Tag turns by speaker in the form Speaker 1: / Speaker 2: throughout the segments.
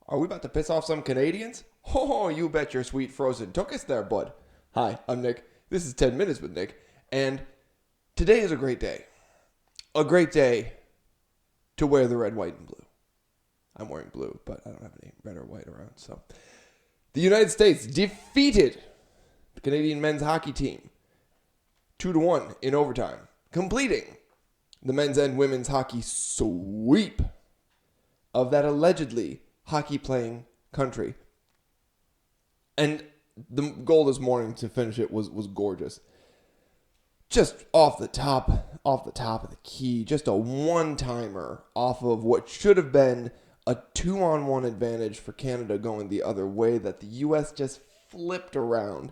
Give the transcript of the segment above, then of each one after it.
Speaker 1: Are we about to piss off some Canadians? Oh, you bet your sweet frozen took us there, bud. Hi, I'm Nick. This is 10 Minutes with Nick. And today is a great day. A great day to wear the red, white, and blue. I'm wearing blue, but I don't have any red or white around. So, the United States defeated the Canadian men's hockey team 2-1 in overtime, completing the men's and women's hockey sweep of that allegedly hockey-playing country. And the goal this morning to finish it was gorgeous. Just off the top of the key, just a one-timer off of what should have been a 2-on-1 advantage for Canada going the other way that the U.S. just flipped around.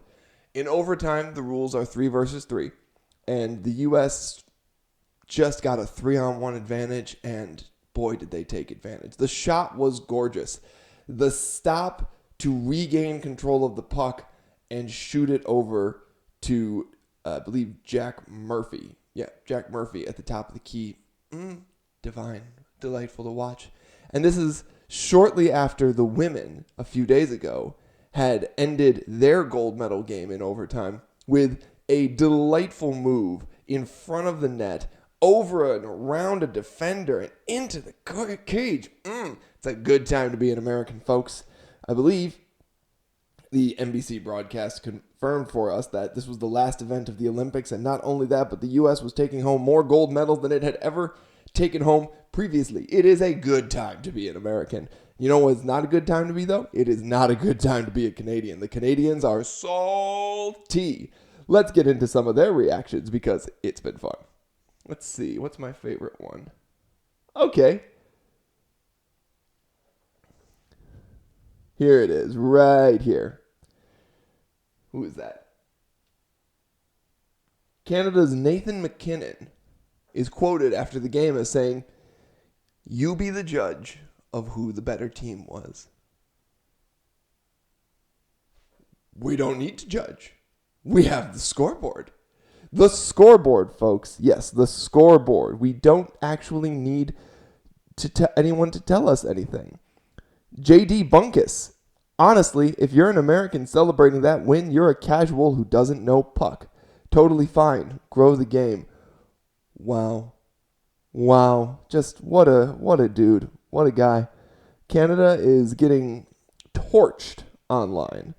Speaker 1: In overtime, the rules are 3 versus 3, and the U.S. just got a 3-on-1 advantage, and boy, did they take advantage. The shot was gorgeous. The stop to regain control of the puck and shoot it over to, I believe, Jack Murphy. Yeah, Jack Murphy at the top of the key. Divine. Delightful to watch. And this is shortly after the women, a few days ago, had ended their gold medal game in overtime with a delightful move in front of the net, over and around a defender and into the cage. It's a good time to be an American, folks. I believe the NBC broadcast confirmed for us that this was the last event of the Olympics, and not only that, but the U.S. was taking home more gold medals than it had ever taken home previously. It is a good time to be an American. You know what's not a good time to be, though? It is not a good time to be a Canadian. The Canadians are salty. Let's get into some of their reactions because it's been fun. Let's see. What's my favorite one? Okay. Here it is. Right here. Who is that? Canada's Nathan McKinnon is quoted after the game as saying, "You be the judge of who the better team was." We don't need to judge. We have the scoreboard. The scoreboard, folks. Yes, the scoreboard. We don't actually need anyone to tell us anything. J.D. Bunkus. Honestly, if you're an American celebrating that win, you're a casual who doesn't know puck. Totally fine. Grow the game. Wow. Just what a dude. What a guy. Canada is getting torched online.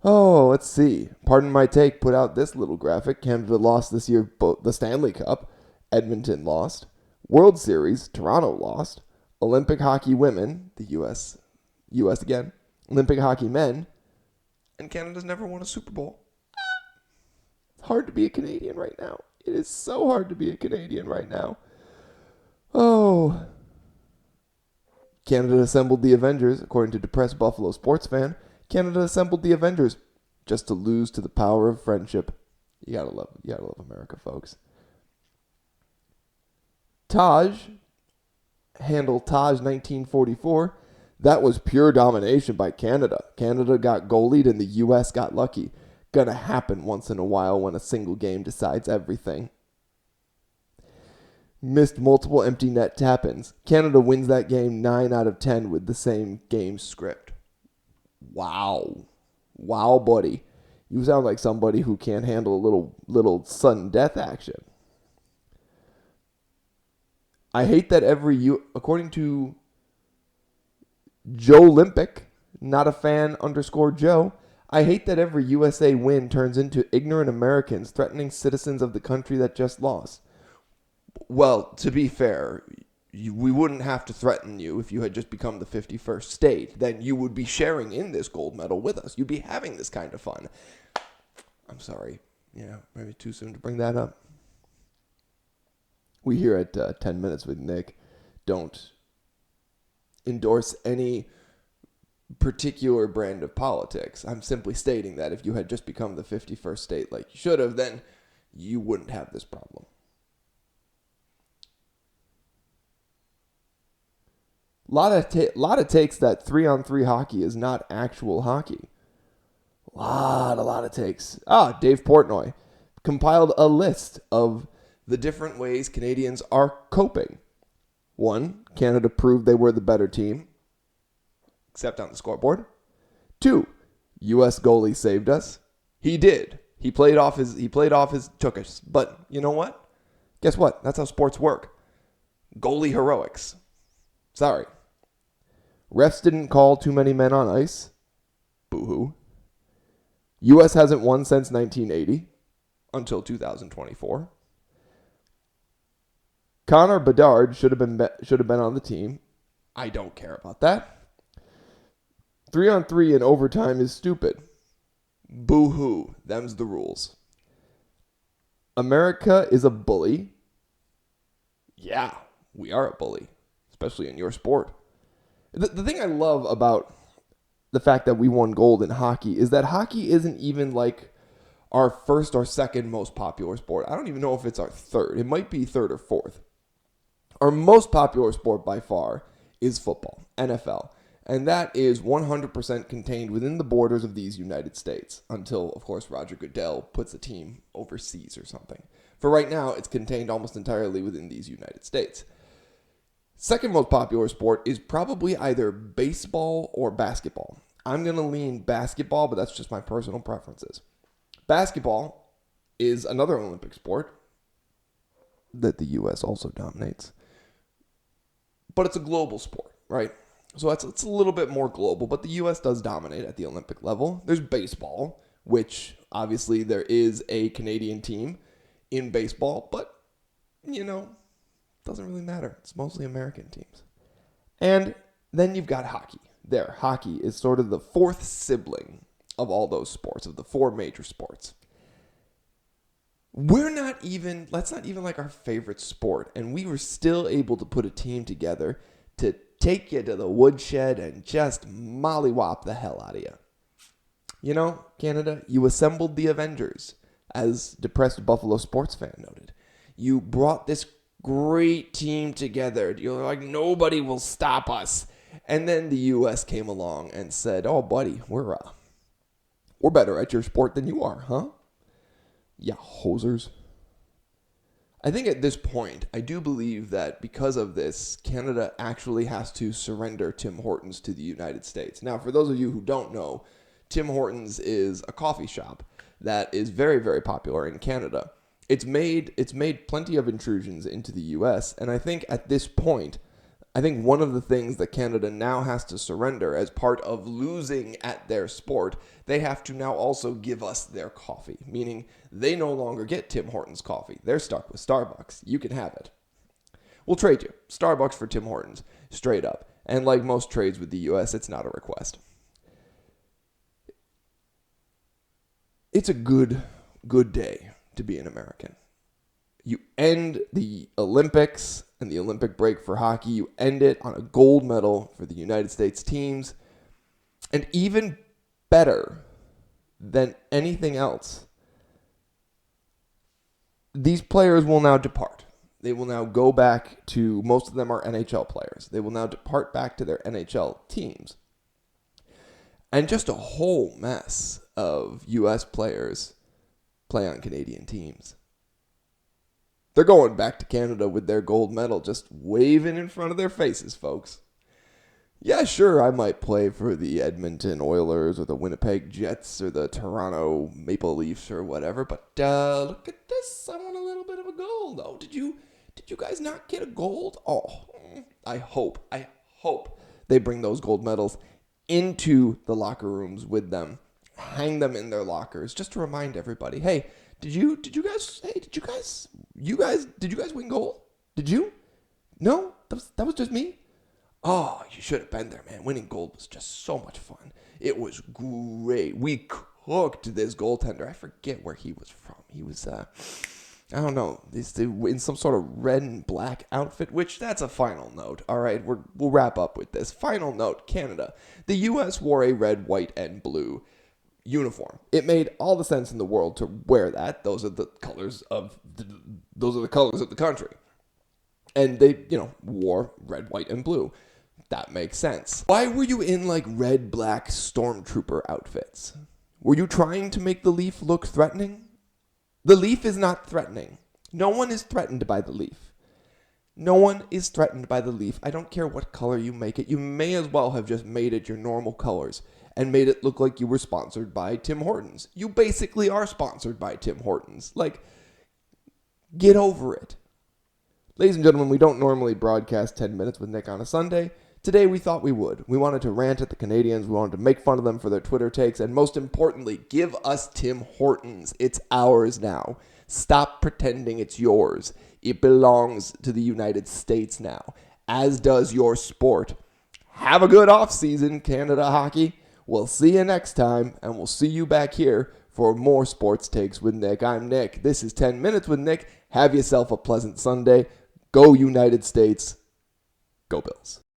Speaker 1: Oh, let's see. Pardon my take, put out this little graphic. Canada lost this year both the Stanley Cup. Edmonton lost. World Series, Toronto lost. Olympic hockey women, the U.S. again. Olympic hockey men. And Canada's never won a Super Bowl. It's hard to be a Canadian right now. It is so hard to be a Canadian right now. Oh. Canada assembled the Avengers, according to depressed Buffalo sports fan. Canada assembled the Avengers just to lose to the power of friendship. You gotta love America, folks. Handle Taj 1944. That was pure domination by Canada. Canada got goalied and the U.S. got lucky. Gonna happen once in a while when a single game decides everything. Missed multiple empty net tap-ins. Canada wins that game 9 out of 10 with the same game script. Wow, buddy. You sound like somebody who can't handle a little sudden death action. I hate that according to Joe Olympic, not a fan _Joe, I hate that every USA win turns into ignorant Americans threatening citizens of the country that just lost. Well, to be fair, we wouldn't have to threaten you if you had just become the 51st state. Then you would be sharing in this gold medal with us. You'd be having this kind of fun. I'm sorry. Yeah, maybe too soon to bring that up. We here at 10 Minutes with Nick don't endorse any particular brand of politics. I'm simply stating that if you had just become the 51st state like you should have, then you wouldn't have this problem. Lot of takes that 3-on-3 hockey is not actual hockey. A lot of takes. Dave Portnoy compiled a list of the different ways Canadians are coping. 1, Canada proved they were the better team. except on the scoreboard. 2, U.S. goalie saved us. He did. He played off his tuchus. But you know what? Guess what? That's how sports work. Goalie heroics. Sorry. Refs didn't call too many men on ice. Boo-hoo. U.S. hasn't won since 1980 until 2024. Connor Bedard should have been on the team. I don't care about that. 3-on-3 in overtime is stupid. Boo-hoo. Them's the rules. America is a bully. Yeah, we are a bully, especially in your sport. The thing I love about the fact that we won gold in hockey is that hockey isn't even like our first or second most popular sport. I don't even know if it's our third. It might be third or fourth. Our most popular sport by far is football, NFL. And that is 100% contained within the borders of these United States until, of course, Roger Goodell puts a team overseas or something. For right now, it's contained almost entirely within these United States. Second most popular sport is probably either baseball or basketball. I'm going to lean basketball, but that's just my personal preferences. Basketball is another Olympic sport that the U.S. also dominates. But it's a global sport, right? So it's a little bit more global, but the U.S. does dominate at the Olympic level. There's baseball, which obviously there is a Canadian team in baseball, but, doesn't really matter. It's mostly American teams. And then you've got hockey. Hockey is sort of the fourth sibling of all those sports, of the four major sports. That's not even like our favorite sport, and we were still able to put a team together to take you to the woodshed and just mollywop the hell out of you. Canada, you assembled the Avengers, as depressed Buffalo sports fan noted. You brought this great team together. You're like, nobody will stop us. And then the U.S. came along and said, oh, buddy, we're better at your sport than you are, huh? Yeah, hosers. I think at this point, I do believe that because of this, Canada actually has to surrender Tim Hortons to the United States. Now, for those of you who don't know, Tim Hortons is a coffee shop that is very, very popular in Canada. It's made plenty of intrusions into the U.S., and I think at this point, one of the things that Canada now has to surrender as part of losing at their sport, they have to now also give us their coffee, meaning they no longer get Tim Hortons coffee. They're stuck with Starbucks. You can have it. We'll trade you Starbucks for Tim Hortons, straight up. And like most trades with the U.S., it's not a request. It's a good day to be an American. You end the Olympics and the Olympic break for hockey. You end it on a gold medal for the United States teams. And even better than anything else, these players will now depart. They will now go back to, most of them are NHL players. They will now depart back to their NHL teams. And just a whole mess of U.S. players play on Canadian teams. They're going back to Canada with their gold medal just waving in front of their faces, folks. Yeah, sure, I might play for the Edmonton Oilers or the Winnipeg Jets or the Toronto Maple Leafs or whatever, but look at this. I want a little bit of a gold. Oh, did you guys not get a gold? Oh, I hope they bring those gold medals into the locker rooms with them. Hang them in their lockers just to remind everybody, hey, did you guys win gold? Did you? No? That was just me? Oh, you should have been there, man. Winning gold was just so much fun. It was great. We cooked this goaltender. I forget where he was from. He was, I don't know, in some sort of red and black outfit, which that's a final note. All right, we'll wrap up with this. Final note, Canada. The U.S. wore a red, white, and blue uniform. It made all the sense in the world to wear that. Those are the colors of the country. And they, wore red, white, and blue. That makes sense. Why were you in like red, black stormtrooper outfits? Were you trying to make the Leaf look threatening? The Leaf is not threatening. No one is threatened by the Leaf. No one is threatened by the Leaf. I don't care what color you make it. You may as well have just made it your normal colors and made it look like you were sponsored by Tim Hortons. You basically are sponsored by Tim Hortons. Like, get over it. Ladies and gentlemen, we don't normally broadcast 10 Minutes with Nick on a Sunday. Today we thought we would. We wanted to rant at the Canadians. We wanted to make fun of them for their Twitter takes. And most importantly, give us Tim Hortons. It's ours now. Stop pretending it's yours. It belongs to the United States now, as does your sport. Have a good offseason, Canada hockey. We'll see you next time, and we'll see you back here for more sports takes with Nick. I'm Nick. This is 10 Minutes with Nick. Have yourself a pleasant Sunday. Go United States. Go Bills.